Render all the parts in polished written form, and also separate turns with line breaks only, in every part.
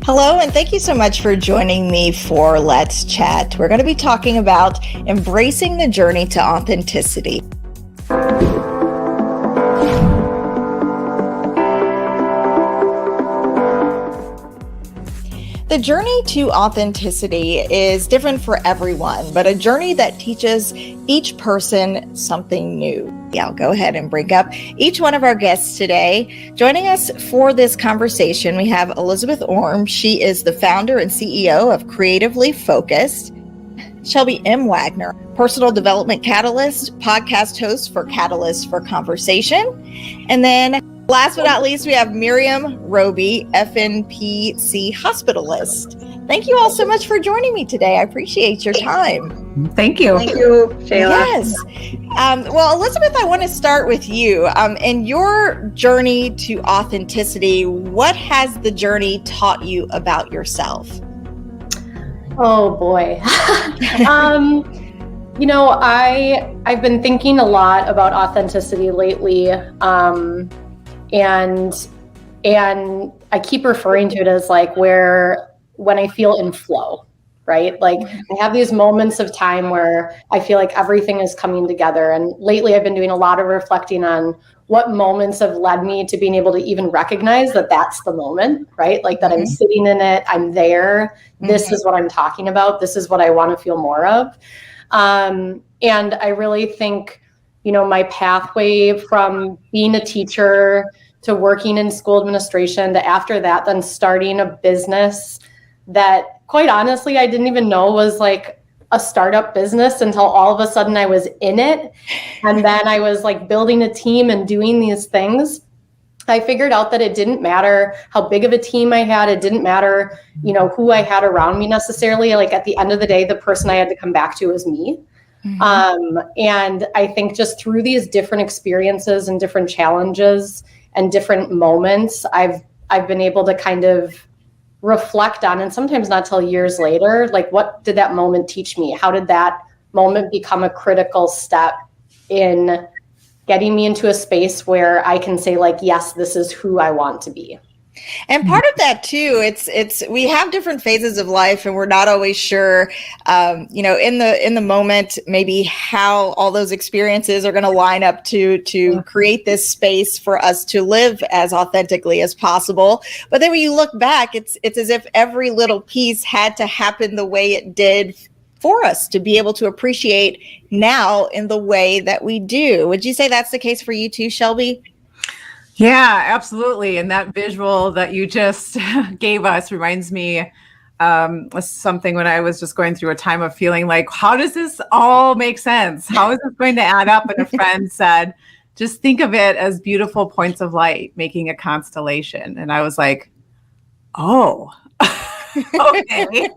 Hello, and thank you so much for joining me for Let's Chat. We're going to be talking about embracing the journey to authenticity. The journey to authenticity is different for everyone, but a journey that teaches each person something new. I'll go ahead and bring up each one of our guests today. Joining us for this conversation, we have Elizabeth ORME. She is the founder and CEO of Creatively Focused. Shelby M. Wagner, personal development catalyst, podcast host for Catalyst for Conversation. And then last but not least, we have MYRIAM, ROBY, FNP-c Hospitalist. Thank you all so much for joining me today. I appreciate your time.
Thank you.
Thank you, Shayla.
Yes. Well, Elizabeth, I want to start with you. In your journey to authenticity, what has the journey taught you about yourself?
Oh boy. I've been thinking a lot about authenticity lately. And I keep referring to it as like when I feel in flow, right? Like I have these moments of time where I feel like everything is coming together. And lately I've been doing a lot of reflecting on what moments have led me to being able to even recognize that that's the moment, right? Like that I'm sitting in it, I'm there. This is what I'm talking about. This is what I want to feel more of. And I really think, my pathway from being a teacher to working in school administration to after that, then starting a business that quite honestly, I didn't even know was like a startup business until all of a sudden I was in it. And then I was like building a team and doing these things. I figured out that it didn't matter how big of a team I had. It didn't matter, who I had around me necessarily. Like at the end of the day, the person I had to come back to was me. And I think just through these different experiences and different challenges and different moments, I've been able to kind of reflect on, and sometimes not till years later, like what did that moment teach me? How did that moment become a critical step in getting me into a space where I can say like, yes, this is who I want to be.
And part of that too, it's we have different phases of life, and we're not always sure, in the moment, maybe how all those experiences are going to line up to create this space for us to live as authentically as possible. But then when you look back, it's as if every little piece had to happen the way it did for us to be able to appreciate now in the way that we do. Would you say that's the case for you too, Shelby?
Yeah, absolutely. And that visual that you just gave us reminds me of something when I was just going through a time of feeling like, how does this all make sense? How is this going to add up? And a friend said, just think of it as beautiful points of light making a constellation. And I was like, oh, okay.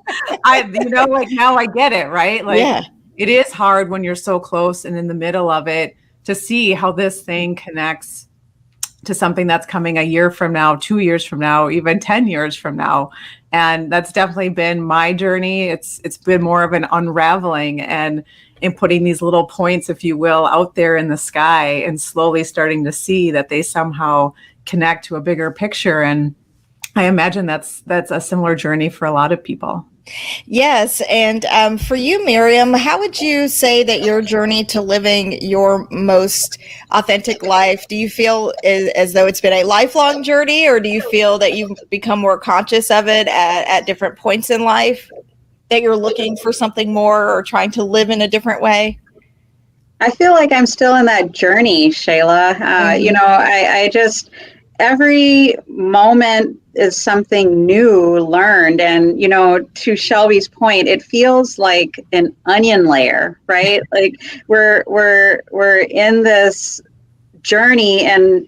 Now I get it, right? Like, yeah. It is hard when you're so close and in the middle of it to see how this thing connects to something that's coming a year from now, 2 years from now, even 10 years from now. And that's definitely been my journey. It's been more of an unraveling and in putting these little points, if you will, out there in the sky and slowly starting to see that they somehow connect to a bigger picture. And I imagine that's a similar journey for a lot of people.
Yes. And for you, MYRIAM, how would you say that your journey to living your most authentic life, do you feel as though it's been a lifelong journey, or do you feel that you've become more conscious of it at different points in life, that you're looking for something more or trying to live in a different way?
I feel like I'm still in that journey, Shayla. I just, every moment is something new learned. And, to Shelby's point, it feels like an onion layer, right? Like we're in this journey and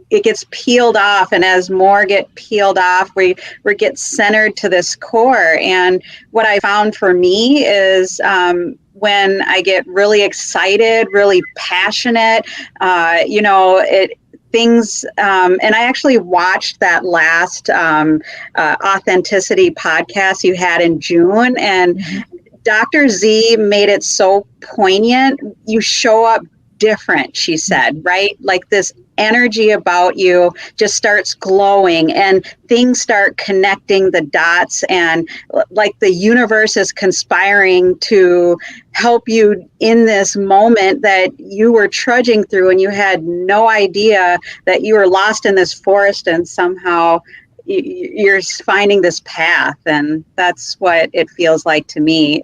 it gets peeled off. And as more get peeled off, we get centered to this core. And what I found for me is, when I get really excited, really passionate, things, and I actually watched that last authenticity podcast you had in June, and Dr. Z made it so poignant. You show up different, she said, right? Like this energy about you just starts glowing and things start connecting the dots, and like the universe is conspiring to help you in this moment that you were trudging through, and you had no idea that you were lost in this forest, and somehow you're finding this path. And that's what it feels like to me.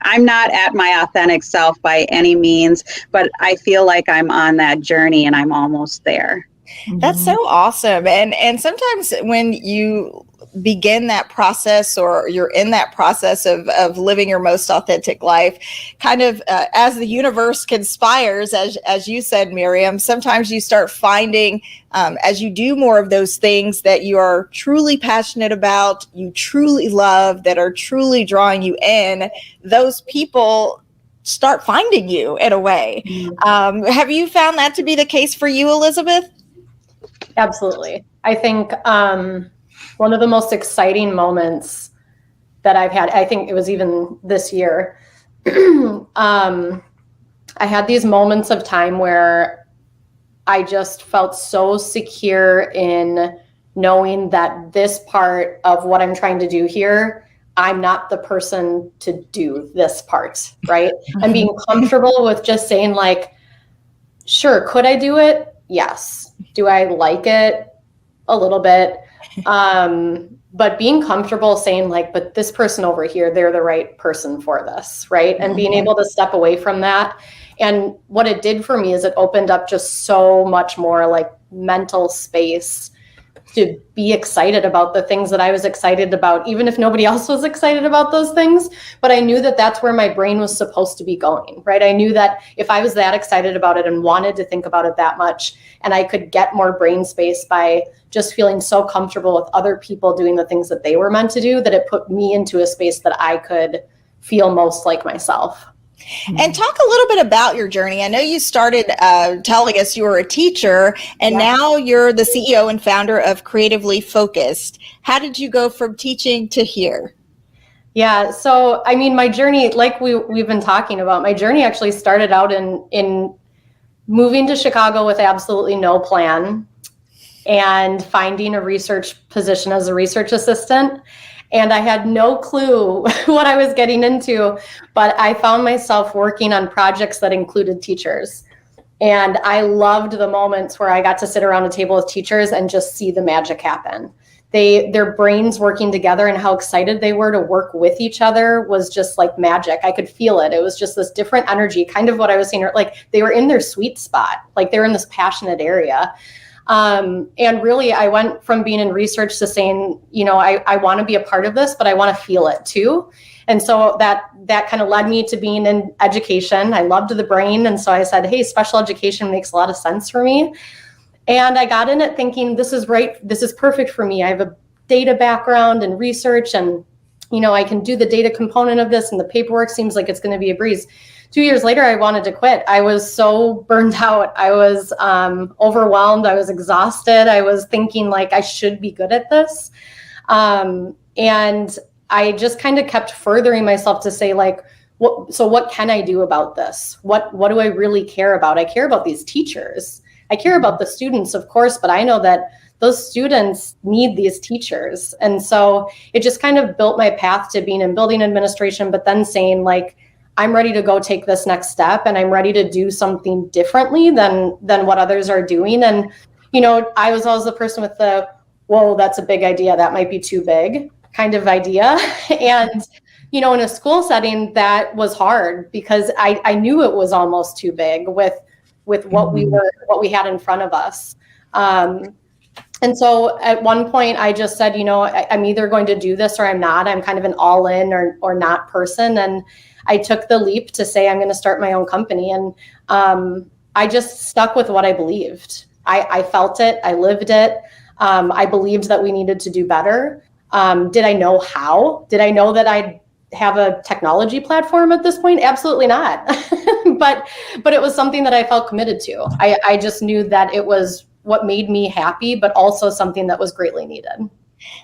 I'm not at my authentic self by any means, but I feel like I'm on that journey and I'm almost there.
That's so awesome. And sometimes when you begin that process, or you're in that process of living your most authentic life, kind of as the universe conspires, as you said, MYRIAM, sometimes you start finding, as you do more of those things that you are truly passionate about, you truly love, that are truly drawing you in, those people start finding you in a way. Have you found that to be the case for you, Elizabeth?
Absolutely. I think one of the most exciting moments that I've had, I think it was even this year, I had these moments of time where I just felt so secure in knowing that this part of what I'm trying to do here, I'm not the person to do this part, right? And being comfortable with just saying like, sure, could I do it? Yes. Do I like it? A little bit. But being comfortable saying like, but this person over here, they're the right person for this, right? And being able to step away from that. And what it did for me is it opened up just so much more like mental space to be excited about the things that I was excited about, even if nobody else was excited about those things. But I knew that that's where my brain was supposed to be going, right? I knew that if I was that excited about it and wanted to think about it that much, and I could get more brain space by just feeling so comfortable with other people doing the things that they were meant to do, that it put me into a space that I could feel most like myself.
And talk a little bit about your journey. I know you started telling us you were a teacher, and now you're the CEO and founder of Creatively Focused. How did you go from teaching to here?
Yeah, so I mean, my journey, like we've been talking about, my journey actually started out in moving to Chicago with absolutely no plan and finding a research position as a research assistant. And I had no clue what I was getting into, but I found myself working on projects that included teachers. And I loved the moments where I got to sit around a table with teachers and just see the magic happen. Their brains working together and how excited they were to work with each other was just like magic. I could feel it. It was just this different energy, kind of what I was saying, like they were in their sweet spot, like they were in this passionate area. And really, I went from being in research to saying, you know, I want to be a part of this, but I want to feel it too. And so that kind of led me to being in education. I loved the brain. And so I said, hey, special education makes a lot of sense for me. And I got in it thinking, this is right. This is perfect for me. I have a data background and research, and, you know, I can do the data component of this, and the paperwork seems like it's going to be a breeze. 2 years later, I wanted to quit. I was so burned out. I was overwhelmed. I was exhausted. I was thinking like I should be good at this. And I just kind of kept furthering myself to say like, what can I do about this? What do I really care about? I care about these teachers. I care about the students, of course, but I know that those students need these teachers. And so it just kind of built my path to being in building administration, but then saying like, I'm ready to go take this next step, and I'm ready to do something differently than what others are doing. And, you know, I was always the person with the, whoa, that's a big idea, that might be too big kind of idea. And, you know, in a school setting, that was hard because I knew it was almost too big with what we had in front of us. And so at one point I just said, you know, I'm either going to do this or I'm not. I'm kind of an all in or not person. And I took the leap to say, I'm going to start my own company. And I just stuck with what I believed. I felt it. I lived it. I believed that we needed to do better. Did I know how? Did I know that I'd have a technology platform at this point? Absolutely not. but it was something that I felt committed to. I just knew that it was what made me happy, but also something that was greatly needed.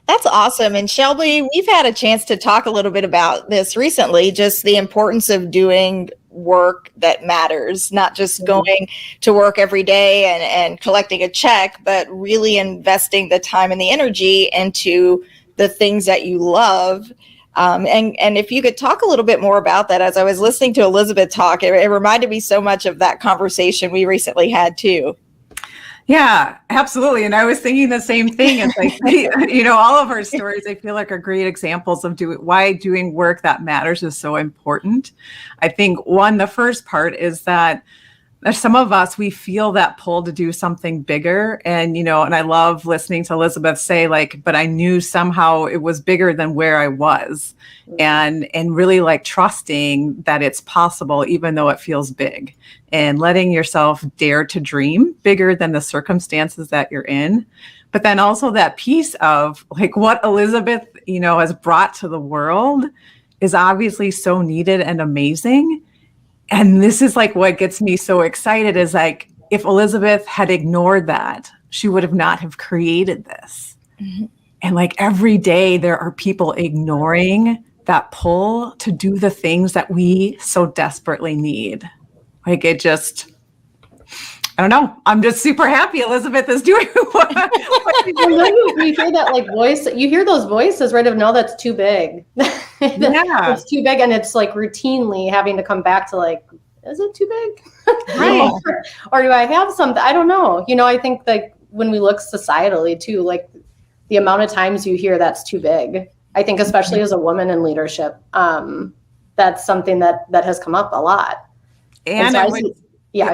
That's awesome. And Shelby, we've had a chance to talk a little bit about this recently, just the importance of doing work that matters, not just going to work every day and collecting a check, but really investing the time and the energy into the things that you love. And if you could talk a little bit more about that, as I was listening to Elizabeth talk, it reminded me so much of that conversation we recently had too.
Yeah, absolutely. And I was thinking the same thing. It's like, all of our stories, I feel like, are great examples of why doing work that matters is so important. I think the first part is that some of us, we feel that pull to do something bigger. And, and I love listening to Elizabeth say, like, but I knew somehow it was bigger than where I was. And really like trusting that it's possible, even though it feels big, and letting yourself dare to dream bigger than the circumstances that you're in. But then also that piece of like what Elizabeth, has brought to the world is obviously so needed and amazing. And this is like what gets me so excited is like, if Elizabeth had ignored that, she would have not have created this. Mm-hmm. And like every day there are people ignoring that pull to do the things that we so desperately need. Like it just, I don't know. I'm just super happy Elizabeth is doing what
you hear that like voice, you hear those voices, right? Of no, that's too big.
Yeah.
It's too big. And it's like routinely having to come back to like, is it too big?
Right.
Or do I have something? I don't know. I think like when we look societally too, like the amount of times you hear that's too big, I think especially as a woman in leadership, that's something that has come up a lot.
And
so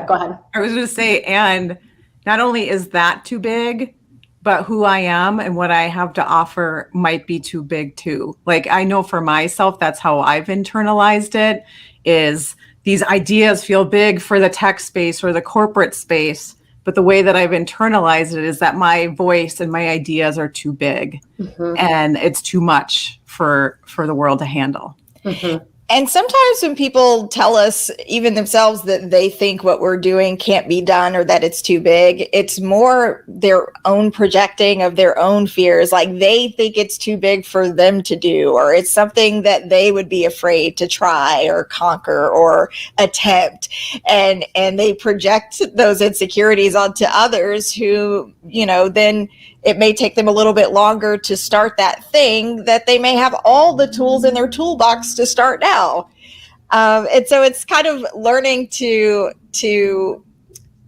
go ahead.
I was going to say, and not only is that too big, but who I am and what I have to offer might be too big too. Like I know for myself, that's how I've internalized it, is these ideas feel big for the tech space or the corporate space. But the way that I've internalized it is that my voice and my ideas are too big, and it's too much for the world to handle.
Mm-hmm.
And sometimes when people tell us, even themselves, that they think what we're doing can't be done or that it's too big, it's more their own projecting of their own fears. Like they think it's too big for them to do, or it's something that they would be afraid to try or conquer or attempt. And they project those insecurities onto others who, then it may take them a little bit longer to start that thing that they may have all the tools in their toolbox to start now. And so it's kind of learning to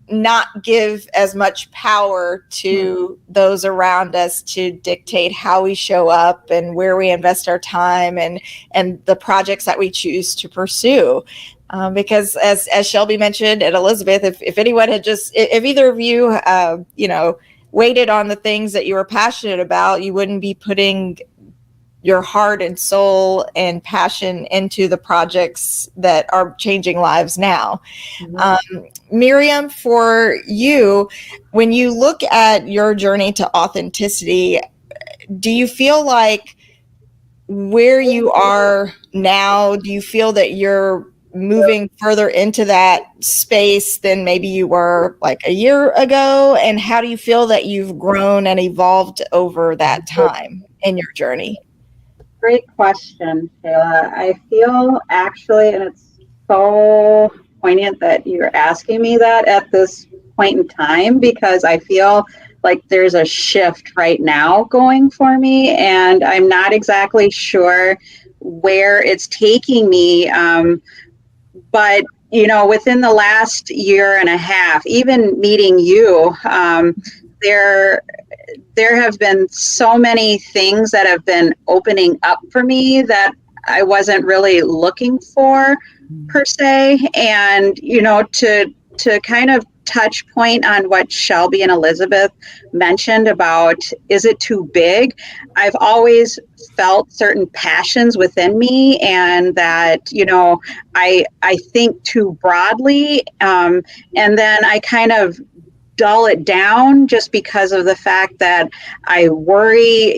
not give as much power to those around us to dictate how we show up and where we invest our time and the projects that we choose to pursue. Because as Shelby mentioned, and Elizabeth, if anyone had if either of you, waited on the things that you were passionate about, you wouldn't be putting your heart and soul and passion into the projects that are changing lives now. Mm-hmm. MYRIAM, for you, when you look at your journey to authenticity, do you feel like where you are now, do you feel that you're moving further into that space than maybe you were like a year ago? And how do you feel that you've grown and evolved over that time in your journey?
Great question, Shayla. I feel actually, and it's so poignant that you're asking me that at this point in time, because I feel like there's a shift right now going for me, and I'm not exactly sure where it's taking me. But, within the last year and a half, even meeting you, there have been so many things that have been opening up for me that I wasn't really looking for per se. And, to kind of touch point on what Shelby and Elizabeth mentioned about, is it too big? I've always felt certain passions within me, and that, I think too broadly. And then I kind of dull it down just because of the fact that I worry,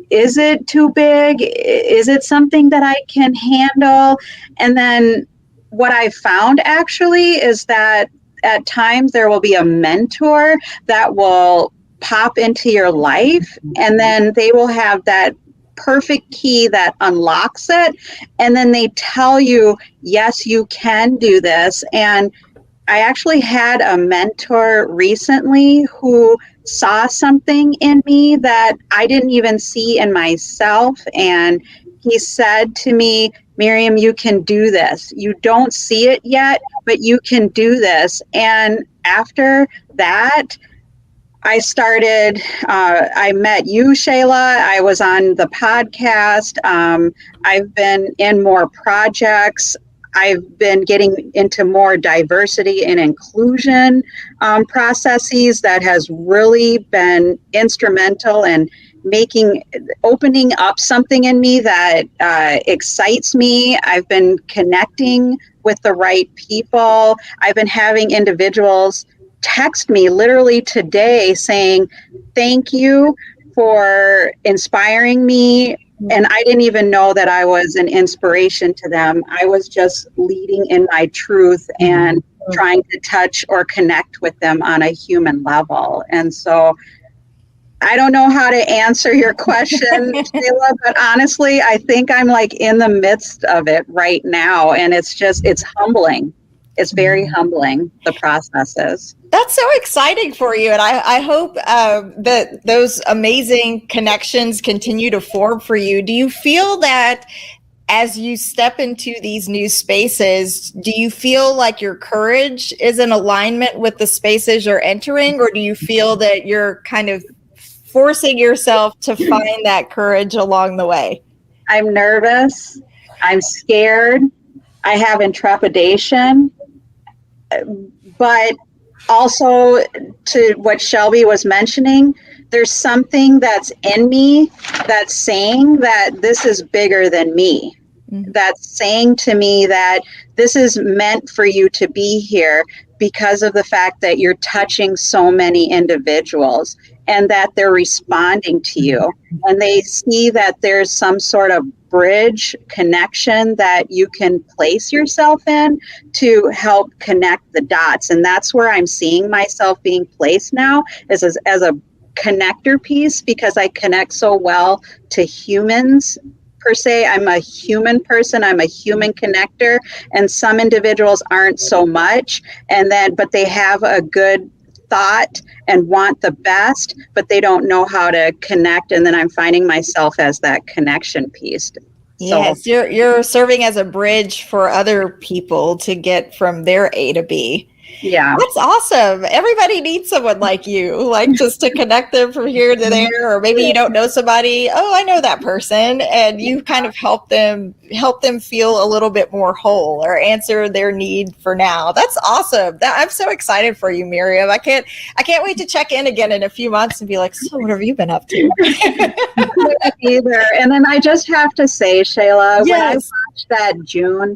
is it too big? Is it something that I can handle? And then what I found actually is that at times there will be a mentor that will pop into your life, and then they will have that perfect key that unlocks it. And then they tell you, yes, you can do this. And I actually had a mentor recently who saw something in me that I didn't even see in myself. And he said to me, Miriam, you can do this. You don't see it yet, but you can do this. And after that, I started, I met you, Shayla. I was on the podcast. I've been in more projects. I've been getting into more diversity and inclusion processes that has really been instrumental in opening up something in me that excites me. I've been connecting with the right people. I've been having individuals text me literally today saying, thank you for inspiring me. And I didn't even know that I was an inspiration to them. I was just leading in my truth and trying to touch or connect with them on a human level. And so I don't know how to answer your question, Shayla, but honestly, I think I'm like in the midst of it right now. And it's humbling. It's very humbling, the process is.
That's so exciting for you. And I hope that those amazing connections continue to form for you. Do you feel that as you step into these new spaces, do you feel like your courage is in alignment with the spaces you're entering? Or do you feel that you're kind of forcing yourself to find that courage along the way?
I'm nervous. I'm scared. I have intrepidation. But also, to what Shelby was mentioning, there's something that's in me that's saying that this is bigger than me. That's saying to me that this is meant for you to be here because of the fact that you're touching so many individuals and that they're responding to you. And they see that there's some sort of bridge connection that you can place yourself in to help connect the dots. And that's where I'm seeing myself being placed now, is as a connector piece, because I connect so well to humans per se. I'm a human person. I'm a human connector, and some individuals aren't so much. But they have a good thought and want the best, but they don't know how to connect. And then I'm finding myself as that connection piece.
Yes, you're serving as a bridge for other people to get from their A to B.
Yeah.
That's awesome. Everybody needs someone like you, like just to connect them from here to there. Or maybe you don't know somebody. Oh, I know that person. And you kind of help them feel a little bit more whole or answer their need for now. That's awesome. I'm so excited for you, Miriam. I can't wait to check in again in a few months and be like, so what have you been up to?
Either. And then I just have to say, Shayla,
yes,
when I watched that June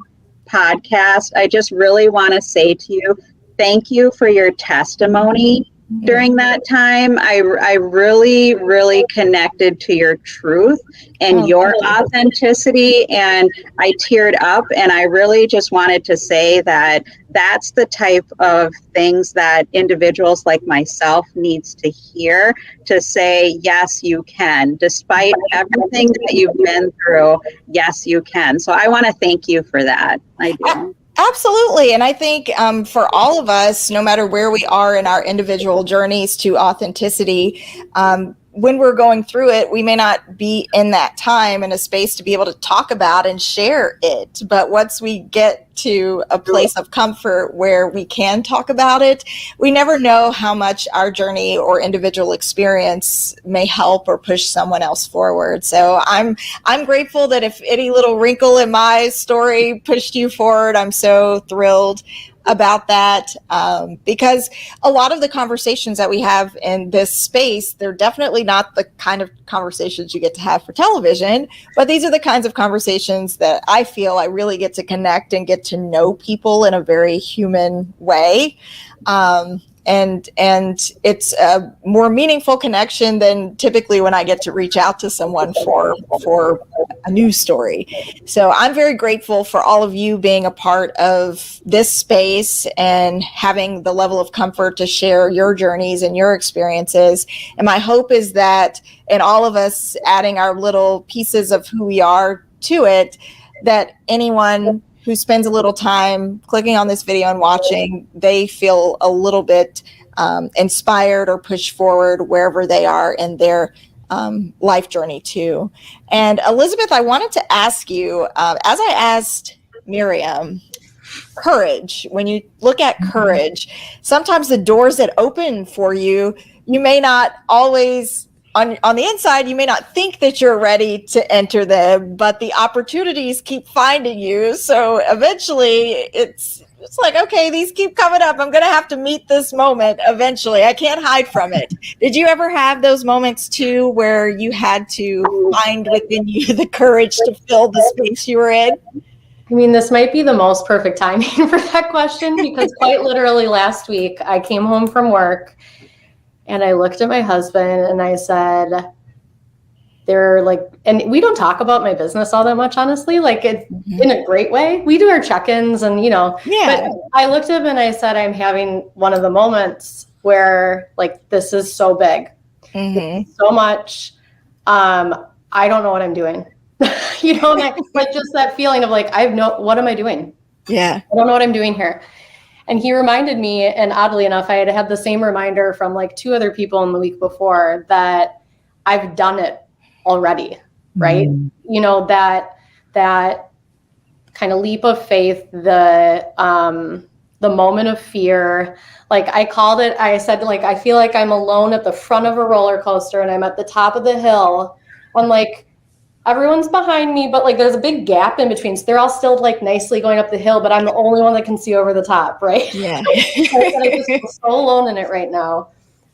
podcast, I just really want to say to you, thank you for your testimony during that time. I really, really connected to your truth and your authenticity, and I teared up, and I really just wanted to say that that's the type of things that individuals like myself needs to hear, to say, yes, you can. Despite everything that you've been through, yes, you can. So I want to thank you for that. I do.
Absolutely. And I think for all of us, no matter where we are in our individual journeys to authenticity, when we're going through it, we may not be in that time in a space to be able to talk about and share it. But once we get to a place of comfort where we can talk about it, we never know how much our journey or individual experience may help or push someone else forward. So I'm grateful that if any little wrinkle in my story pushed you forward, I'm so thrilled about that, because a lot of the conversations that we have in this space, they're definitely not the kind of conversations you get to have for television, but these are the kinds of conversations that I feel I really get to connect and get to know people in a very human way. And it's a more meaningful connection than typically when I get to reach out to someone for a new story. So I'm very grateful for all of you being a part of this space and having the level of comfort to share your journeys and your experiences. And my hope is that in all of us adding our little pieces of who we are to it, that anyone who spends a little time clicking on this video and watching, they feel a little bit inspired or pushed forward wherever they are in their life journey too. And Elizabeth, I wanted to ask you, as I asked MYRIAM, courage, when you look at courage, sometimes the doors that open for you, you may not always, on the inside, you may not think that you're ready to enter them, but the opportunities keep finding you. So eventually it's like, okay, these keep coming up. I'm going to have to meet this moment eventually. I can't hide from it. Did you ever have those moments too, where you had to find within you the courage to fill the space you were in?
I mean, this might be the most perfect timing for that question, because quite literally last week I came home from work and I looked at my husband and I said, they're like, and we don't talk about my business all that much, honestly, like it's in a great way. We do our check-ins and, but I looked at him and I said, I'm having one of the moments where like, this is so big, so much. I don't know what I'm doing, like just that feeling of like, what am I doing?
Yeah.
I don't know what I'm doing here. And he reminded me, and oddly enough, I had the same reminder from like 2 other people in the week before, that I've done it already, right? That kind of leap of faith, the moment of fear, like I called it, I said, like, I feel like I'm alone at the front of a roller coaster and I'm at the top of the hill. I'm like, everyone's behind me, but like there's a big gap in between. So they're all still like nicely going up the hill, but I'm the only one that can see over the top, right?
Yeah.
I just feel so alone in it right now.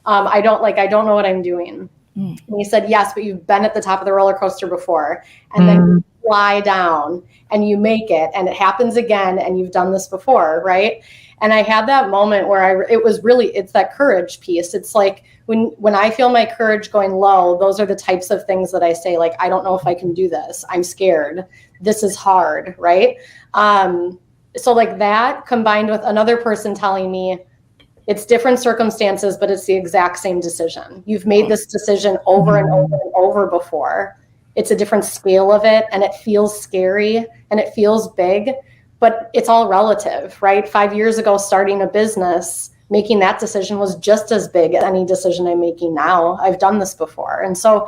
I don't know what I'm doing. And he said, yes, but you've been at the top of the roller coaster before, and then you fly down and you make it, and it happens again, and you've done this before, right? And I had that moment where it's that courage piece. It's like when I feel my courage going low, those are the types of things that I say, like, I don't know if I can do this. I'm scared. This is hard, right? So like that combined with another person telling me, it's different circumstances, but it's the exact same decision. You've made this decision over and over and over before. It's a different scale of it, and it feels scary and it feels big, but it's all relative, right? 5 years ago, starting a business, making that decision was just as big as any decision I'm making now. I've done this before. And so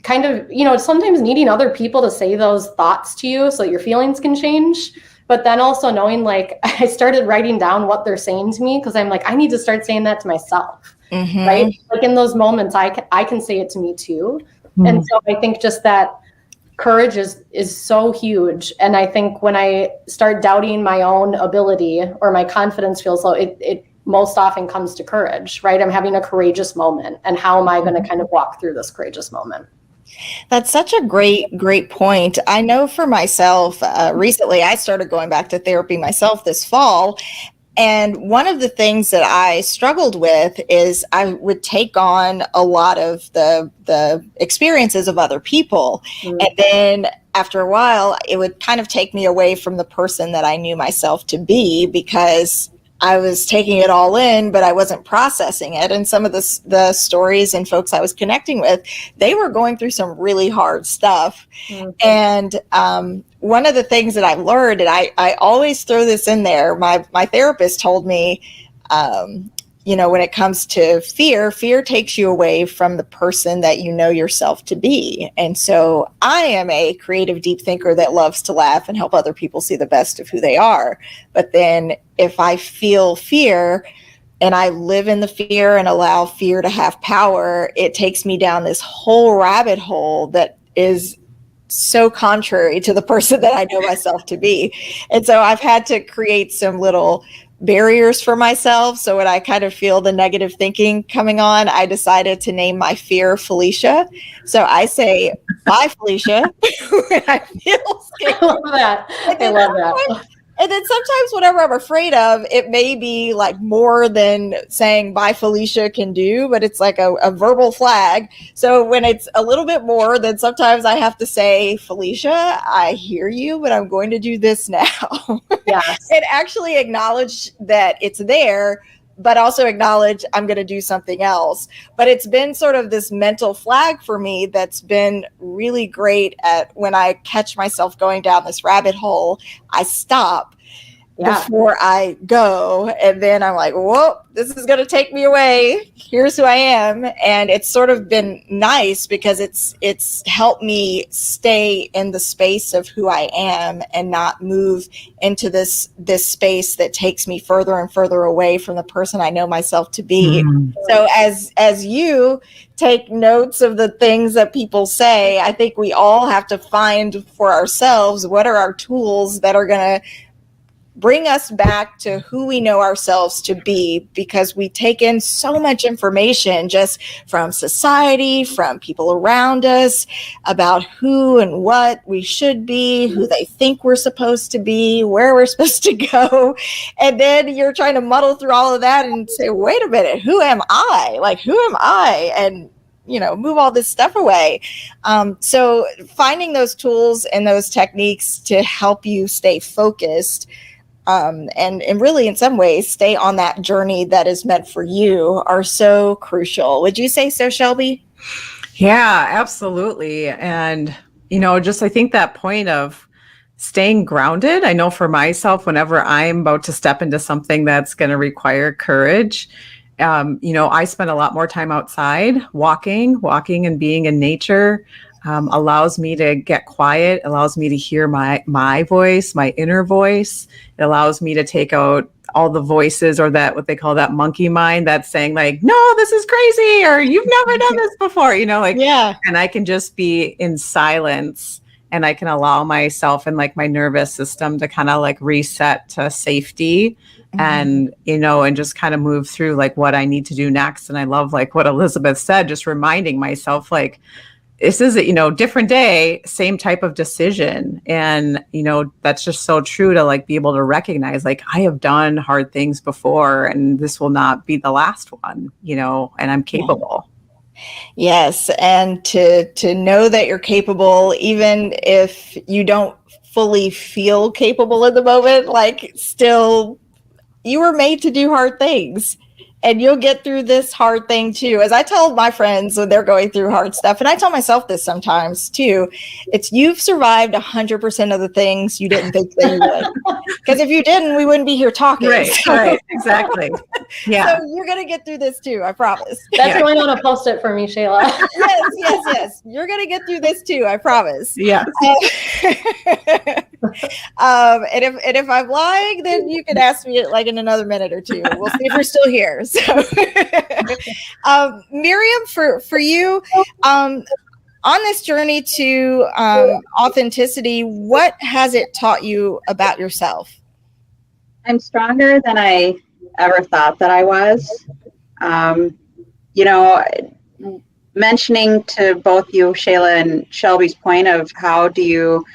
kind of, sometimes needing other people to say those thoughts to you so that your feelings can change. But then also knowing, like, I started writing down what they're saying to me, because I'm like, I need to start saying that to myself, right? Like in those moments, I can say it to me too. And so I think just that courage is so huge. And I think when I start doubting my own ability or my confidence feels low, it most often comes to courage, right? I'm having a courageous moment, and how am I going to kind of walk through this courageous moment?
That's such a great point. I know for myself, recently I started going back to therapy myself this fall. And one of the things that I struggled with is I would take on a lot of the experiences of other people. And then after a while, it would kind of take me away from the person that I knew myself to be, because I was taking it all in, but I wasn't processing it. And some of the stories and folks I was connecting with, they were going through some really hard stuff. And one of the things that I've learned, and I always throw this in there, my therapist told me, when it comes to fear takes you away from the person that you know yourself to be. And so I am a creative, deep thinker that loves to laugh and help other people see the best of who they are. But then if I feel fear and I live in the fear and allow fear to have power, it takes me down this whole rabbit hole that is so contrary to the person that I know myself to be. And so I've had to create some little barriers for myself. So when I kind of feel the negative thinking coming on, I decided to name my fear Felicia. So I say, bye, Felicia, when I feel scared.
I love that.
And then sometimes whatever I'm afraid of, it may be like more than saying bye Felicia can do, but it's like a verbal flag. So when it's a little bit more, then sometimes I have to say, Felicia, I hear you, but I'm going to do this now.
Yes.
And actually acknowledge that it's there, but also acknowledge I'm going to do something else. But it's been sort of this mental flag for me that's been really great at when I catch myself going down this rabbit hole, I stop before I go. And then I'm like, whoa, this is going to take me away. Here's who I am. And it's sort of been nice because it's helped me stay in the space of who I am and not move into this space that takes me further and further away from the person I know myself to be. So as you take notes of the things that people say, I think we all have to find for ourselves what are our tools that are going to bring us back to who we know ourselves to be, because we take in so much information just from society, from people around us about who and what we should be, who they think we're supposed to be, where we're supposed to go. And then you're trying to muddle through all of that and say, wait a minute, who am I? Like, who am I? And move all this stuff away. So finding those tools and those techniques to help you stay focused and really in some ways stay on that journey that is meant for you are so crucial. Would you say so, Shelby?
Yeah, absolutely. And, just I think that point of staying grounded, I know for myself, whenever I'm about to step into something that's going to require courage, I spend a lot more time outside walking and being in nature. Allows me to get quiet, allows me to hear my voice, my inner voice. It allows me to take out all the voices or that what they call that monkey mind that's saying like, no, this is crazy, or you've never done this before,
Yeah.
And I can just be in silence and I can allow myself and like my nervous system to kind of like reset to safety. And, and just kind of move through like what I need to do next. And I love like what Elizabeth said, just reminding myself like, this is a, different day, same type of decision. And, that's just so true to like be able to recognize, like, I have done hard things before and this will not be the last one, and I'm capable.
Yes. And to know that you're capable, even if you don't fully feel capable at the moment, like still you were made to do hard things. And you'll get through this hard thing too. As I tell my friends when they're going through hard stuff, and I tell myself this sometimes too, it's you've survived 100% of the things you didn't think that you would. Because if you didn't, we wouldn't be here talking.
Right, exactly. Yeah.
So you're going to get through this too, I promise.
That's going on a post-it for me, Shayla.
Yes. You're going to get through this too, I promise.
Yes.
And if I'm lying, then you can ask me like in another minute or two. We'll see if you're still here. So, MYRIAM, for you, on this journey to authenticity, what has it taught you about yourself?
I'm stronger than I ever thought that I was. Mentioning to both you, Shayla, and Shelby's point of how do you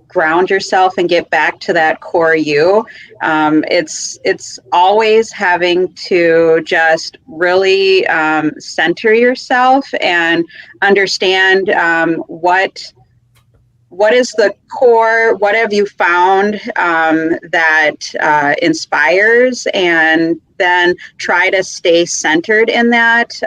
ground yourself and get back to that core you. It's always having to just really center yourself and understand what is the core, what have you found that inspires, and then try to stay centered in that.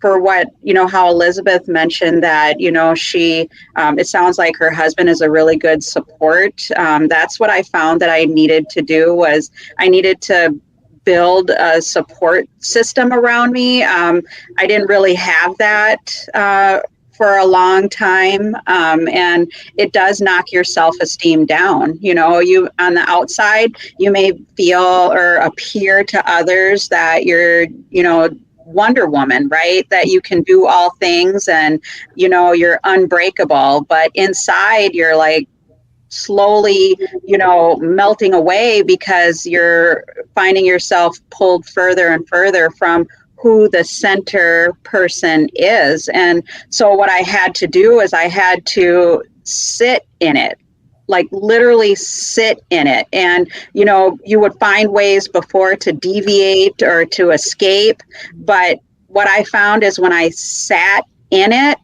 For what, how Elizabeth mentioned that, she, it sounds like her husband is a really good support. That's what I found that I needed to do was I needed to build a support system around me. I didn't really have that for a long time. And it does knock your self-esteem down. You on the outside, you may feel or appear to others that you're, Wonder Woman, right? That you can do all things and, you're unbreakable, but inside you're like slowly, melting away because you're finding yourself pulled further and further from who the center person is. And so what I had to do is I had to sit in it like literally sit in it. And, you know, you would find ways before to deviate or to escape. But what I found is when I sat in it,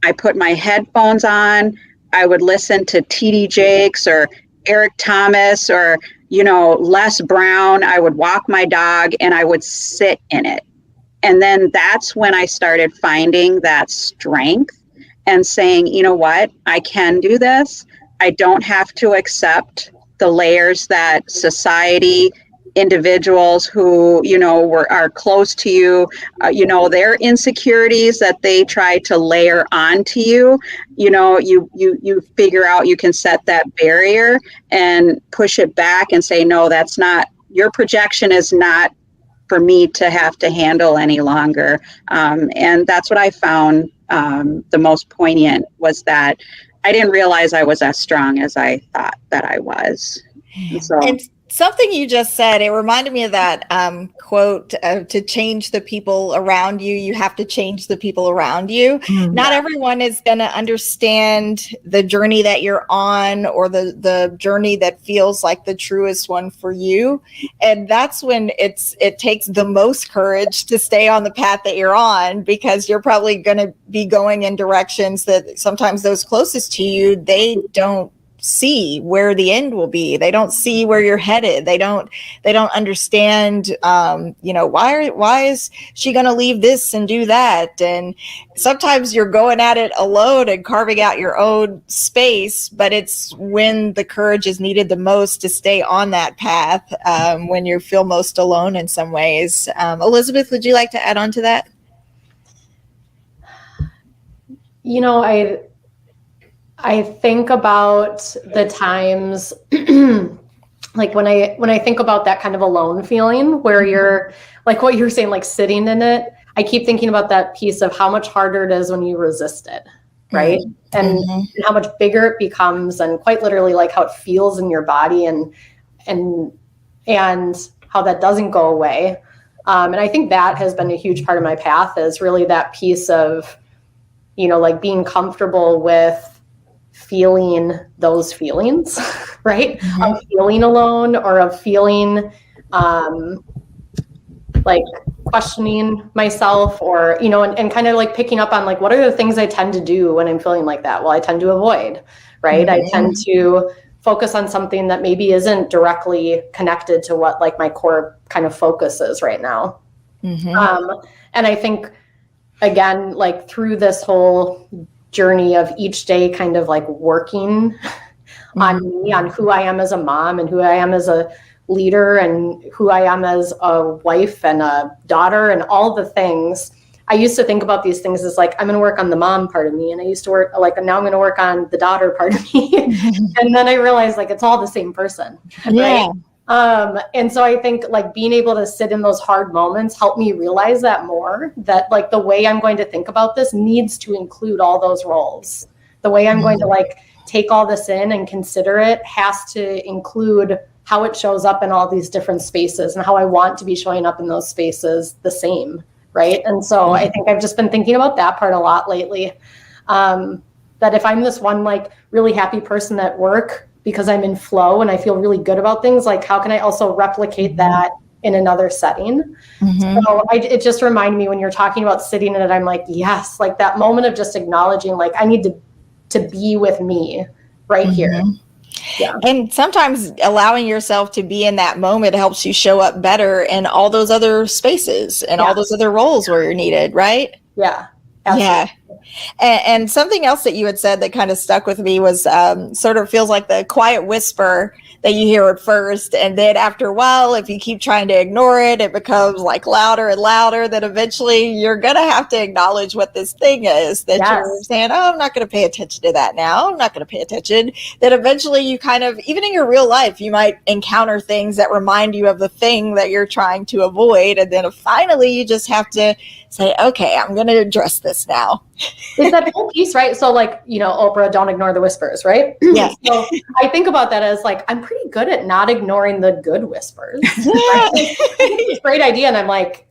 I put my headphones on, I would listen to TD Jakes or Eric Thomas or, you know, Les Brown. I would walk my dog and I would sit in it. And then that's when I started finding that strength and saying, you know what, I can do this. I don't have to accept the layers that society, individuals who, you know, are close to you, you know, their insecurities that they try to layer onto you. You know, you figure out you can set that barrier and push it back and say, no, that's not, your projection is not for me to have to handle any longer. And that's what I found the most poignant, was that I didn't realize I was as strong as I thought that I was.
And something you just said, it reminded me of that quote, to change the people around you, you have to change the people around you. Not everyone is going to understand the journey that you're on, or the journey that feels like the truest one for you. And that's when it takes the most courage to stay on the path that you're on, because you're probably going to be going in directions that sometimes those closest to you, they don't see where the end will be. They don't see where you're headed. They don't understand, you know, why is she going to leave this and do that? And sometimes you're going at it alone and carving out your own space, but it's when the courage is needed the most to stay on that path, when you feel most alone in some ways. Elizabeth, would you like to add on to that?
You know, I think about the times like when I think about that kind of alone feeling where you're like what you're saying, like sitting in it, I keep thinking about that piece of how much harder it is when you resist it, right? And how much bigger it becomes, and quite literally like how it feels in your body, and how that doesn't go away. And I think that has been a huge part of my path, is really that piece of, you know, like being comfortable with feeling those feelings, right? Of feeling alone, or of feeling like questioning myself, or, you know, and kind of like picking up on like, what are the things I tend to do when I'm feeling like that? Well, I tend to avoid, right? I tend to focus on something that maybe isn't directly connected to what like my core kind of focus is right now. And I think, again, like through this whole journey of each day kind of like working on me, on who I am as a mom, and who I am as a leader, and who I am as a wife and a daughter, and all the things. I used to think about these things as like, I'm going to work on the mom part of me. And I used to work like, now I'm going to work on the daughter part of me. And then I realized like, it's all the same person. Right? And so I think like being able to sit in those hard moments helped me realize that more, that like the way I'm going to think about this needs to include all those roles. The way I'm going to like take all this in and consider it has to include how it shows up in all these different spaces, and how I want to be showing up in those spaces the same. Right. And so I think I've just been thinking about that part a lot lately. That if I'm this one like really happy person at work because I'm in flow and I feel really good about things, like how can I also replicate that in another setting? So it just reminded me when you're talking about sitting in it, I'm like, yes, like that moment of just acknowledging, like I need to be with me right here. Yeah.
And sometimes allowing yourself to be in that moment helps you show up better in all those other spaces and all those other roles where you're needed, right?
Yeah. Absolutely.
Yeah. And something else that you had said that kind of stuck with me was sort of feels like the quiet whisper that you hear at first. And then after a while, if you keep trying to ignore it, it becomes like louder and louder. That eventually you're going to have to acknowledge what this thing is that you're saying, oh, I'm not going to pay attention to that now. I'm not going to pay attention. That eventually you kind of, even in your real life, you might encounter things that remind you of the thing that you're trying to avoid. And then finally you just have to say, okay, I'm going to address this now.
It's that whole piece, right? So like, you know, Oprah, don't ignore the whispers, right?
Yes.
So I think about that as like, I'm pretty good at not ignoring the good whispers. Right? It's a great idea. And I'm like,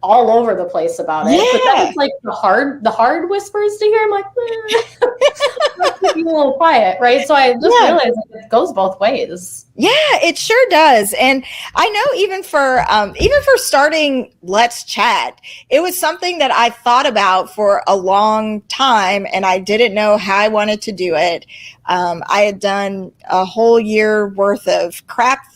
all over the place about it. But then
Yeah.
it's like the hard whispers to hear. I'm like, let's keep you a little quiet, right? So I just realized it goes both ways.
Yeah, it sure does. And I know even for starting Let's Chat, it was something that I thought about for a long time, and I didn't know how I wanted to do it. I had done a whole year worth of craft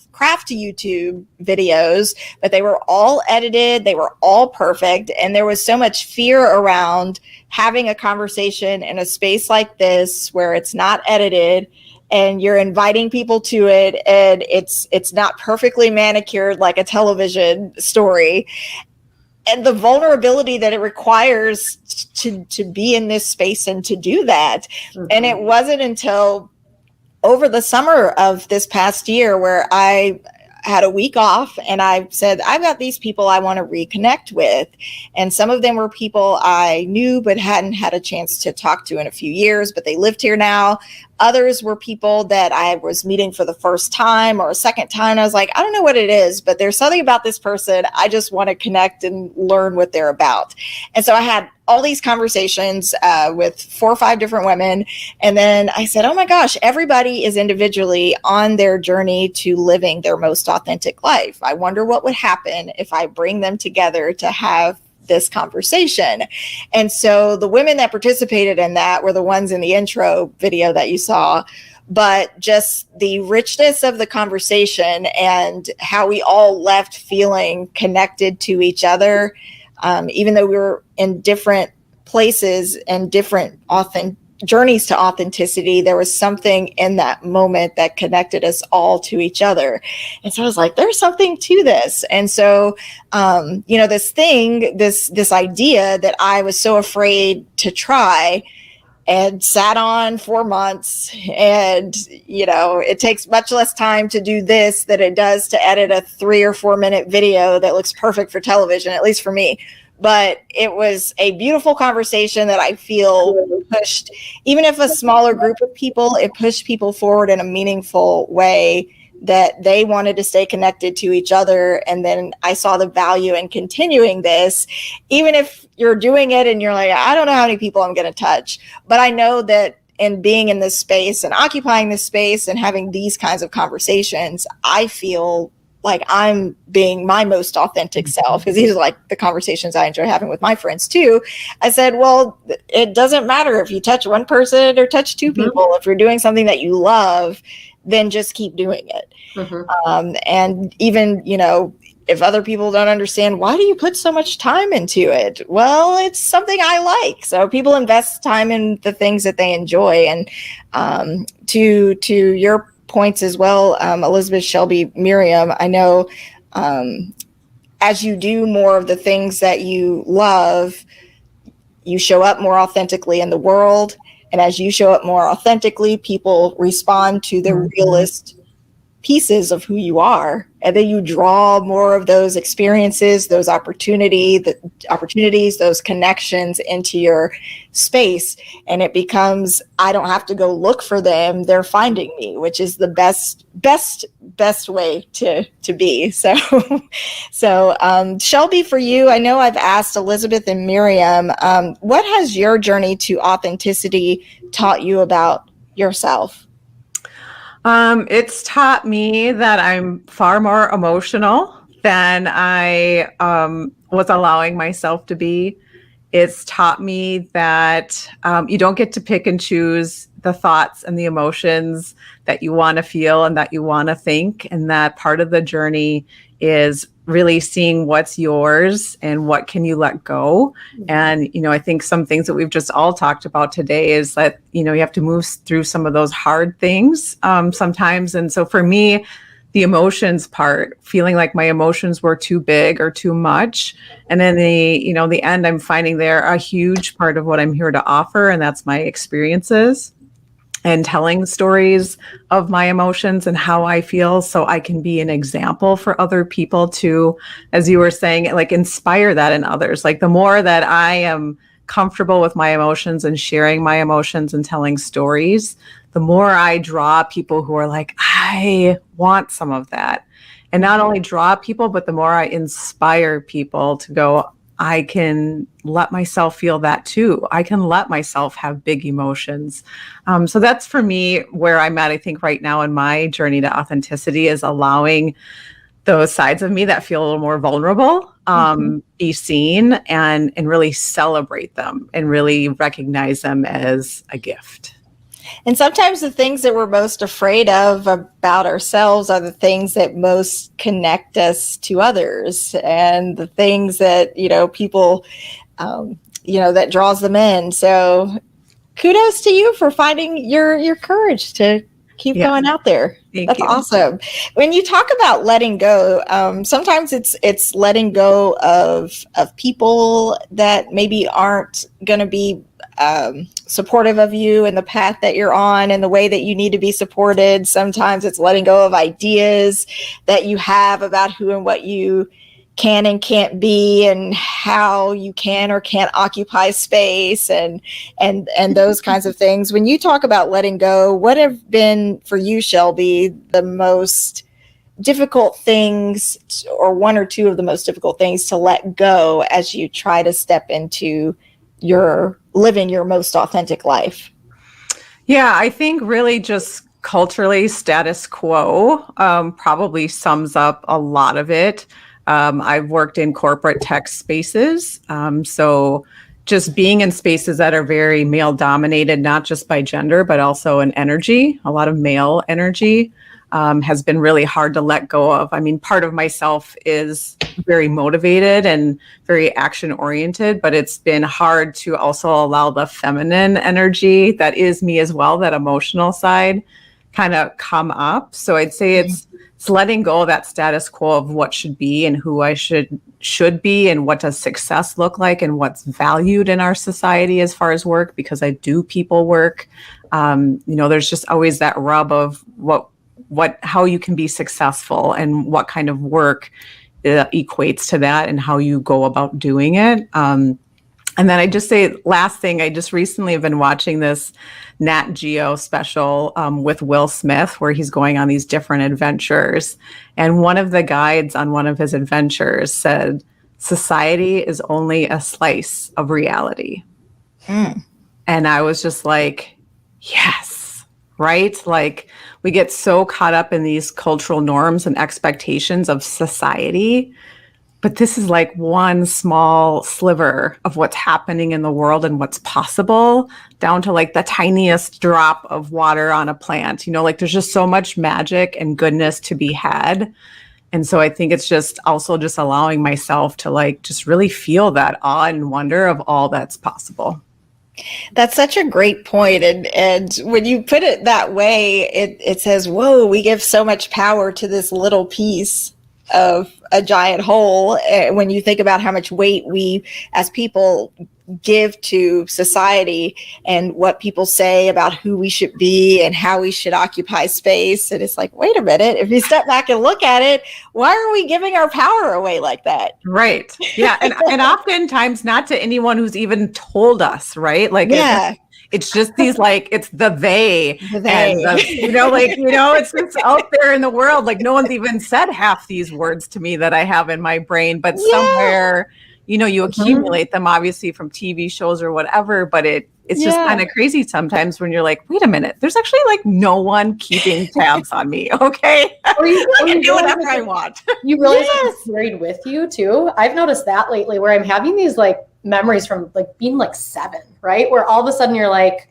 YouTube videos, but they were all edited, they were all perfect, and there was so much fear around having a conversation in a space like this where it's not edited and you're inviting people to it, and it's not perfectly manicured like a television story, and the vulnerability that it requires to be in this space and to do that. Mm-hmm. And it wasn't until over the summer of this past year where I had a week off and I said, I've got these people I want to reconnect with. And some of them were people I knew but hadn't had a chance to talk to in a few years, but they lived here now. Others were people that I was meeting for the first time or a second time. I was like, I don't know what it is, but there's something about this person. I just want to connect and learn what they're about. And so I had all these conversations with 4 or 5 different women. And then I said, oh my gosh, everybody is individually on their journey to living their most authentic life. I wonder what would happen if I bring them together to have this conversation. And so the women that participated in that were the ones in the intro video that you saw, but just the richness of the conversation and how we all left feeling connected to each other, even though we were in different places and different journeys to authenticity, there was something in that moment that connected us all to each other. And so I was like, there's something to this. And so, this idea that I was so afraid to try and sat on for months. And, it takes much less time to do this than it does to edit a 3 or 4 minute video that looks perfect for television, at least for me. But it was a beautiful conversation that I feel pushed, even if a smaller group of people, it pushed people forward in a meaningful way that they wanted to stay connected to each other. And then I saw the value in continuing this, even if you're doing it and you're like, I don't know how many people I'm going to touch, but I know that in being in this space and occupying this space and having these kinds of conversations, I feel like I'm being my most authentic self, because these are like the conversations I enjoy having with my friends too. I said, well, it doesn't matter if you touch one person or touch 2 people. If you're doing something that you love, then just keep doing it. And even, if other people don't understand, why do you put so much time into it? Well, it's something I like. So people invest time in the things that they enjoy. And to your points as well, Elizabeth, Shelby, MYRIAM, I know as you do more of the things that you love, you show up more authentically in the world. And as you show up more authentically, people respond to the realest pieces of who you are. And then you draw more of those experiences, those opportunities, those connections into your space. And it becomes, I don't have to go look for them. They're finding me, which is the best way to be. So Shelby, for you, I know I've asked Elizabeth and MYRIAM, what has your journey to authenticity taught you about yourself?
It's taught me that I'm far more emotional than I was allowing myself to be. It's taught me that you don't get to pick and choose the thoughts and the emotions that you want to feel and that you want to think. And that part of the journey is really seeing what's yours and what can you let go. And, I think some things that we've just all talked about today is that, you have to move through some of those hard things sometimes. And so for me, the emotions part, feeling like my emotions were too big or too much. And then the end, I'm finding they're a huge part of what I'm here to offer. And that's my experiences and telling stories of my emotions and how I feel, so I can be an example for other people to, as you were saying, like inspire that in others. Like the more that I am comfortable with my emotions and sharing my emotions and telling stories, the more I draw people who are like, I want some of that. and not only draw people, but the more I inspire people to go, I can let myself feel that too. I can let myself have big emotions. So that's for me where I'm at, I think right now in my journey to authenticity, is allowing those sides of me that feel a little more vulnerable, be seen and really celebrate them and really recognize them as a gift.
And sometimes the things that we're most afraid of about ourselves are the things that most connect us to others, and the things that, people, that draws them in. So kudos to you for finding your courage to keep going out there. That's awesome. When you talk about letting go, sometimes it's letting go of people that maybe aren't going to be supportive of you and the path that you're on and the way that you need to be supported. Sometimes it's letting go of ideas that you have about who and what you can and can't be, and how you can or can't occupy space, and those kinds of things. When you talk about letting go, what have been for you, Shelby, the most difficult things, or one or two of the most difficult things to let go as you try to step into living your most authentic life?
Yeah, I think really just culturally, status quo probably sums up a lot of it. I've worked in corporate tech spaces. So just being in spaces that are very male dominated, not just by gender, but also in energy, a lot of male energy, has been really hard to let go of. I mean, part of myself is very motivated and very action oriented, but it's been hard to also allow the feminine energy that is me as well, that emotional side, kind of come up. So I'd say it's letting go of that status quo of what should be and who I should be, and what does success look like, and what's valued in our society as far as work, because I do people work. There's just always that rub of how you can be successful and what kind of work equates to that and how you go about doing it. And then I just say, last thing, I just recently have been watching this Nat Geo special with Will Smith, where he's going on these different adventures. And one of the guides on one of his adventures said, society is only a slice of reality. And I was just like, yes, right? Like, we get so caught up in these cultural norms and expectations of society, but this is like one small sliver of what's happening in the world and what's possible, down to like the tiniest drop of water on a plant. There's just so much magic and goodness to be had. And so I think it's just also just allowing myself to like just really feel that awe and wonder of all that's possible.
That's such a great point. And when you put it that way, it says, whoa, we give so much power to this little piece of a giant whole. When you think about how much weight we as people give to society and what people say about who we should be and how we should occupy space. And it's like, wait a minute, if you step back and look at it, why are we giving our power away like that?
Right. Yeah. And oftentimes not to anyone who's even told us, right? Like,
yeah.
It's just these, like, it's the they. And it's just out there in the world. Like, no one's even said half these words to me that I have in my brain, but somewhere, you accumulate them obviously from TV shows or whatever, but it's just kind of crazy sometimes when you're like, wait a minute, there's actually like no one keeping tabs on me. Okay. I can do whatever I want.
You realize it's carried with you too. I've noticed that lately, where I'm having these like memories from like being like 7, right? Where all of a sudden you're like,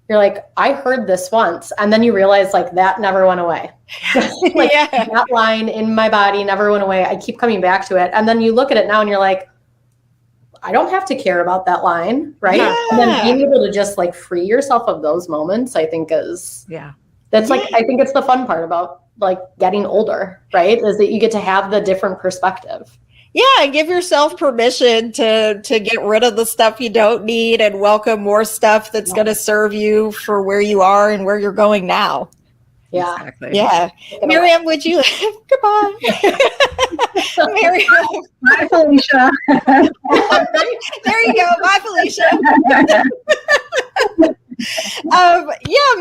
I heard this once. And then you realize like that never went away. That line in my body never went away. I keep coming back to it. And then you look at it now and you're like, I don't have to care about that line, right? Yeah. And then being able to just like free yourself of those moments, I think that's like, I think it's the fun part about like getting older, right? Is that you get to have the different perspective.
Yeah, give yourself permission to get rid of the stuff you don't need and welcome more stuff that's going to serve you for where you are and where you're going now.
Yeah.
Exactly.
Yeah. MYRIAM, would you? Goodbye. MYRIAM.
Bye, Felicia.
There you go. Bye, Felicia.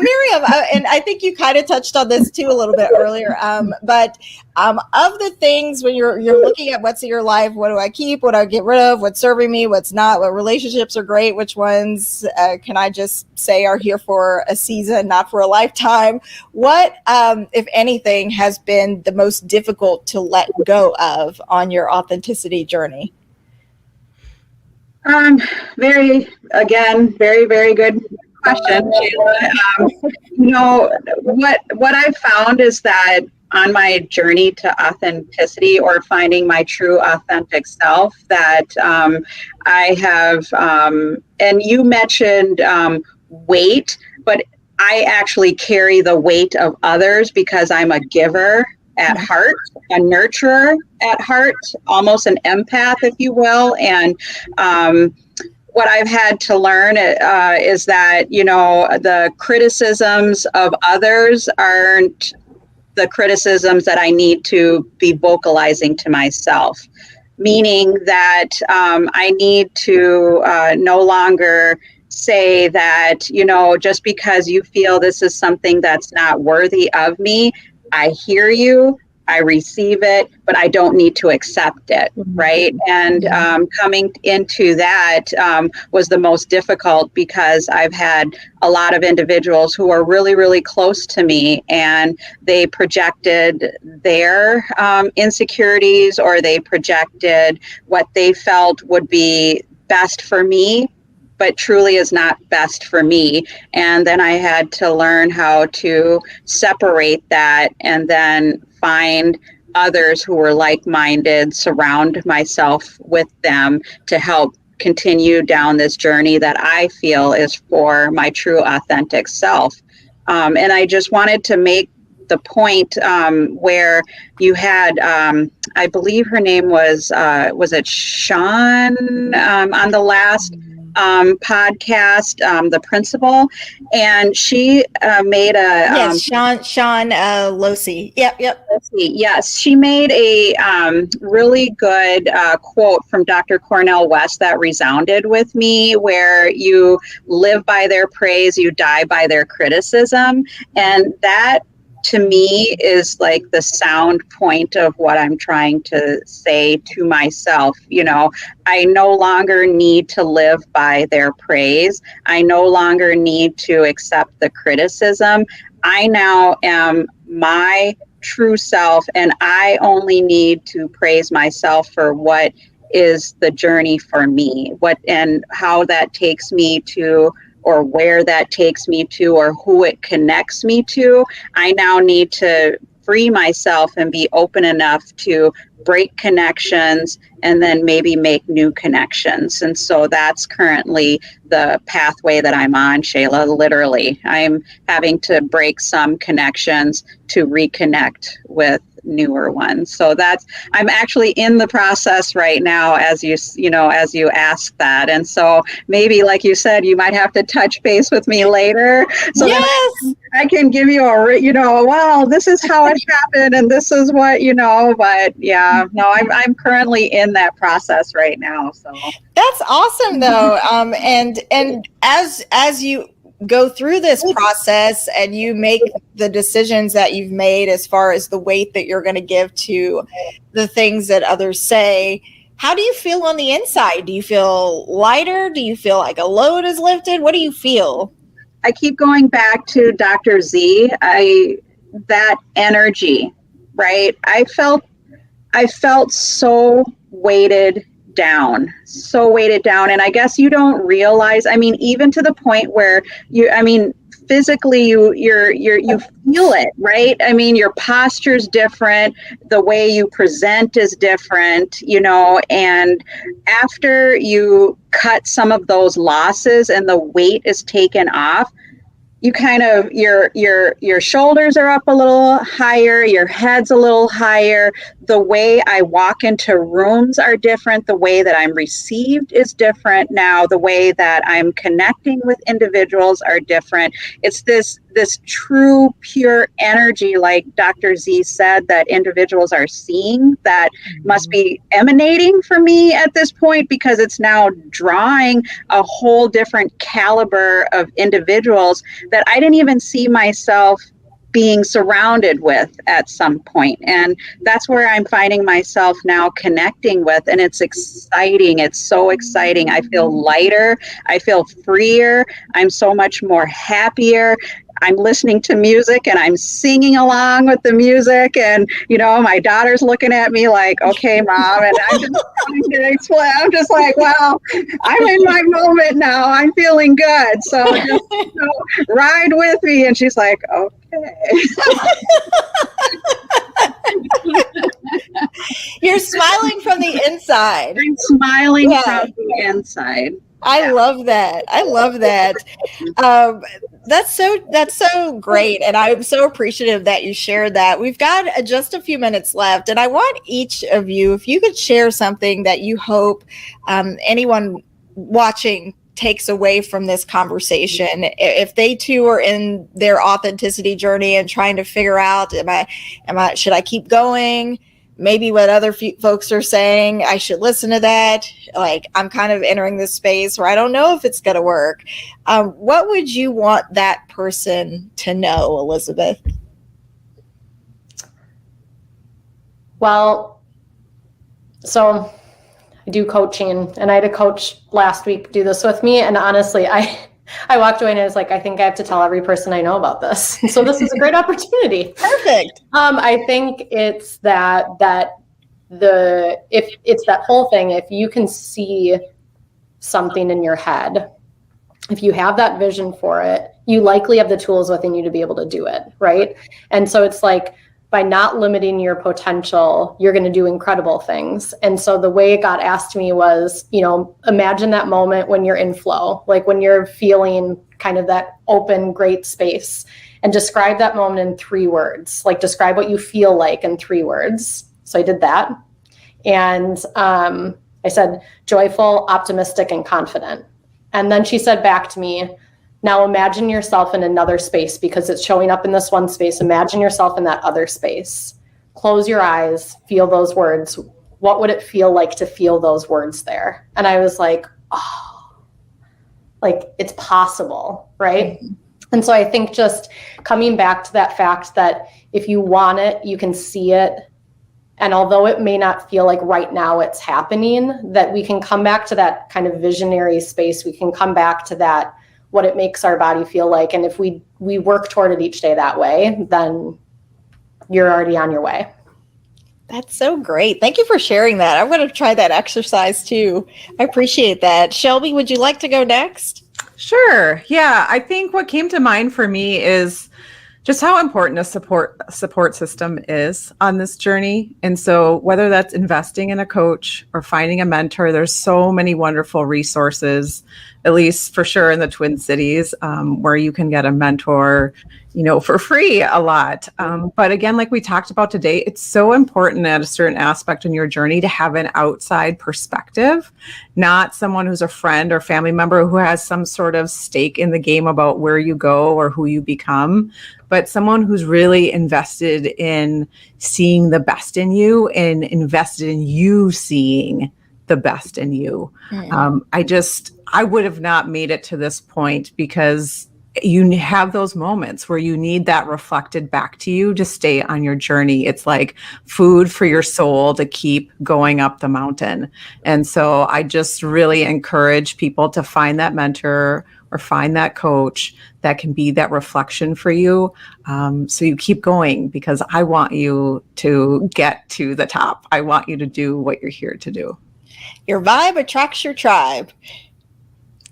Miriam, and I think you kind of touched on this too a little bit earlier. But of the things when you're looking at what's in your life, what do I keep? What do I get rid of? What's serving me? What's not? What relationships are great? Which ones can I just say are here for a season, not for a lifetime? What, if anything, has been the most difficult to let go of on your authenticity journey?
Very, very good question, Shayla. What I've found is that on my journey to authenticity, or finding my true authentic self, that I have, and you mentioned weight, but I actually carry the weight of others because I'm a giver at heart, a nurturer at heart, almost an empath, if you will. And what I've had to learn is that, the criticisms of others aren't the criticisms that I need to be vocalizing to myself, meaning that I need to no longer say that, just because you feel this is something that's not worthy of me, I hear you, I receive it, but I don't need to accept it, right? And coming into that was the most difficult, because I've had a lot of individuals who are really, really close to me, and they projected their insecurities, or they projected what they felt would be best for me, but truly is not best for me. And then I had to learn how to separate that, and then find others who were like-minded, surround myself with them to help continue down this journey that I feel is for my true authentic self. And I just wanted to make the point where you had, I believe her name was it Sean on the last podcast, the principal, and she made a
Sean Losi. Yep.
Yes, she made a really good quote from Dr. Cornel West that resounded with me, where you live by their praise, you die by their criticism. And that, to me, is like the sound point of what I'm trying to say to myself. I no longer need to live by their praise. I no longer need to accept the criticism. I now am my true self, and I only need to praise myself for what is the journey for me, what and how that takes me to, or where that takes me to, or who it connects me to. I now need to free myself and be open enough to break connections and then maybe make new connections. And so that's currently the pathway that I'm on, Shayla. Literally, I'm having to break some connections to reconnect with newer ones. So I'm actually in the process right now, as you asked that. And so maybe, like you said, you might have to touch base with me later, so that I can give you well, this is how it happened, and this is what, but yeah, no, I'm currently in that process right now. So
that's awesome though. And as you go through this process and you make the decisions that you've made as far as the weight that you're going to give to the things that others say, how do you feel on the inside? Do you feel lighter? Do you feel like a load is lifted? What do you feel?
I keep going back to Dr. Z. That energy, right? I felt so weighted down. And I guess you don't realize, even to the point where physically you feel it, right? Your posture's different, the way you present is different, and after you cut some of those losses and the weight is taken off, you kind of, your shoulders are up a little higher, your head's a little higher. The way I walk into rooms are different. The way that I'm received is different now. The way that I'm connecting with individuals are different. It's this this true, pure energy, like Dr. Z said, that individuals are seeing, that must be emanating from me at this point, because it's now drawing a whole different caliber of individuals that I didn't even see myself being surrounded with at some point. And that's where I'm finding myself now connecting with, and it's exciting. It's so exciting. I feel lighter. I feel freer. I'm so much more happier. I'm listening to music and I'm singing along with the music, and my daughter's looking at me like, okay, Mom, and I'm just trying to explain. I'm just like, wow, I'm in my moment now. I'm feeling good. So just ride with me. And she's like, okay.
You're smiling from the inside.
I'm smiling from the inside.
I love that. I love that. That's so great. And I'm so appreciative that you shared that. We've got just a few minutes left, and I want each of you, if you could share something that you hope anyone watching takes away from this conversation, if they too are in their authenticity journey and trying to figure out, should I keep going? Maybe what other folks are saying, I should listen to that. Like, I'm kind of entering this space where I don't know if it's going to work. What would you want that person to know, Elizabeth?
Well, so I do coaching, and I had a coach last week do this with me. And honestly, I walked away and I was like, I think I have to tell every person I know about this. So this is a great opportunity.
Perfect.
I think it's if it's that whole thing, if you can see something in your head, if you have that vision for it, you likely have the tools within you to be able to do it, right? And so it's like, by not limiting your potential, you're going to do incredible things. And so the way it got asked to me was, imagine that moment when you're in flow, like when you're feeling kind of that open, great space, and describe that moment in 3 words. Like, describe what you feel like in 3 words. So I did that. And I said, joyful, optimistic, and confident. And then she said back to me, now imagine yourself in another space, because it's showing up in this one space. Imagine yourself in that other space. Close your eyes, feel those words. What would it feel like to feel those words there? And I was like, oh, like, it's possible, right? Mm-hmm. And so I think just coming back to that fact that if you want it, you can see it. And although it may not feel like right now it's happening, that we can come back to that kind of visionary space. We can come back to that, what it makes our body feel like. And if we work toward it each day that way, then you're already on your way.
That's so great. Thank you for sharing that. I'm going to try that exercise too. I appreciate that. Shelby, would you like to go next?
Sure. Yeah. I think what came to mind for me is just how important a support system is on this journey. And so whether that's investing in a coach or finding a mentor, there's so many wonderful resources, at least for sure in the Twin Cities, where you can get a mentor, for free a lot. But again, like we talked about today, it's so important at a certain aspect in your journey to have an outside perspective, not someone who's a friend or family member who has some sort of stake in the game about where you go or who you become, but someone who's really invested in seeing the best in you and invested in you seeing the best in you. I would have not made it to this point, because you have those moments where you need that reflected back to you to stay on your journey. It's like food for your soul to keep going up the mountain. And so I just really encourage people to find that mentor or find that coach that can be that reflection for you. So you keep going, because I want you to get to the top. I want you to do what you're here to do.
Your vibe attracts your tribe.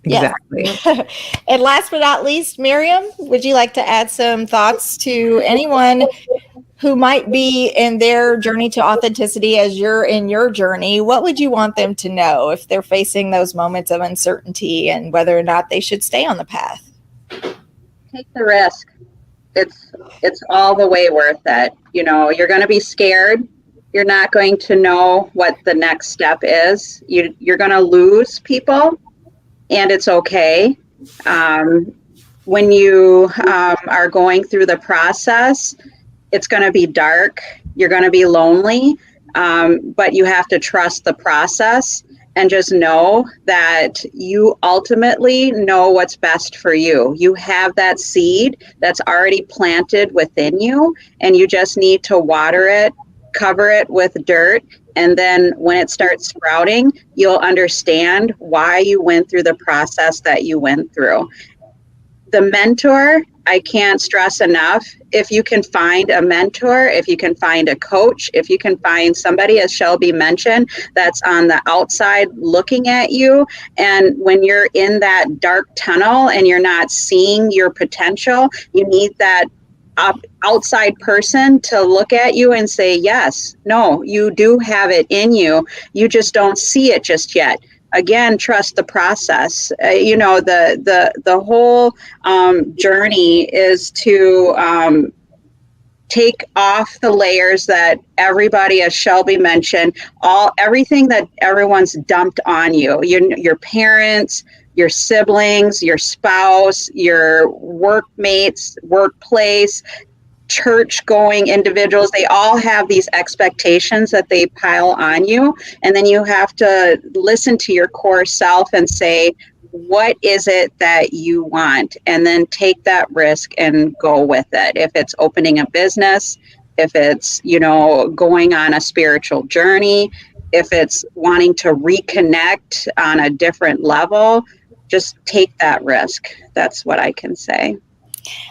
Exactly.
Yes. And last but not least, Miriam, would you like to add some thoughts to anyone who might be in their journey to authenticity as you're in your journey? What would you want them to know if they're facing those moments of uncertainty and whether or not they should stay on the path?
Take the risk. It's all the way worth it. You're going to be scared. You're not going to know what the next step is. You're going to lose people. And it's okay. when you are going through the process, it's going to be dark. You're going to be lonely, but you have to trust the process and just know that you ultimately know what's best for you. You have that seed that's already planted within you, and you just need to water it, cover it with dirt, and then when it starts sprouting, you'll understand why you went through the process that you went through. The mentor, I can't stress enough, if you can find a mentor, if you can find a coach, if you can find somebody, as Shelby mentioned, that's on the outside looking at you, and when you're in that dark tunnel and you're not seeing your potential, you need that outside person to look at you and say, yes, no, you do have it in you. You just don't see it just yet. Again, trust the process. The whole journey is to take off the layers that everybody, as Shelby mentioned, everything that everyone's dumped on you, your parents, your siblings, your spouse, your workmates, workplace, church-going individuals. They all have these expectations that they pile on you. And then you have to listen to your core self and say, what is it that you want? And then take that risk and go with it. If it's opening a business, if it's, going on a spiritual journey, if it's wanting to reconnect on a different level, just take that risk. That's what I can say.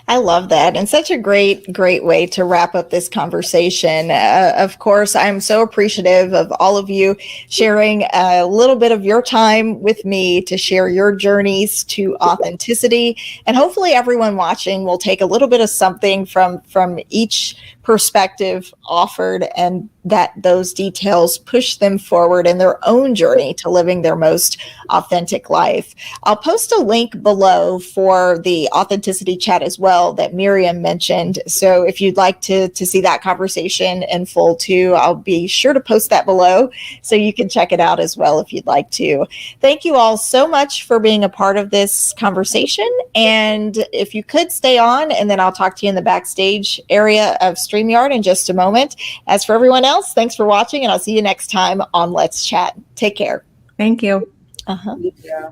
I love that. And such a great way to wrap up this conversation. Of course, I'm so appreciative of all of you sharing a little bit of your time with me to share your journeys to authenticity. And hopefully everyone watching will take a little bit of something from each perspective offered, and that those details push them forward in their own journey to living their most authentic life. I'll post a link below for the authenticity chat as well that MYRIAM mentioned. So if you'd like to see that conversation in full too, I'll be sure to post that below so you can check it out as well if you'd like to. Thank you all so much for being a part of this conversation. And if you could stay on, and then I'll talk to you in the backstage area of StreamYard in just a moment. As for everyone else, thanks for watching, and I'll see you next time on Let's Chat. Take care.
Thank you.
Uh-huh.
Yeah.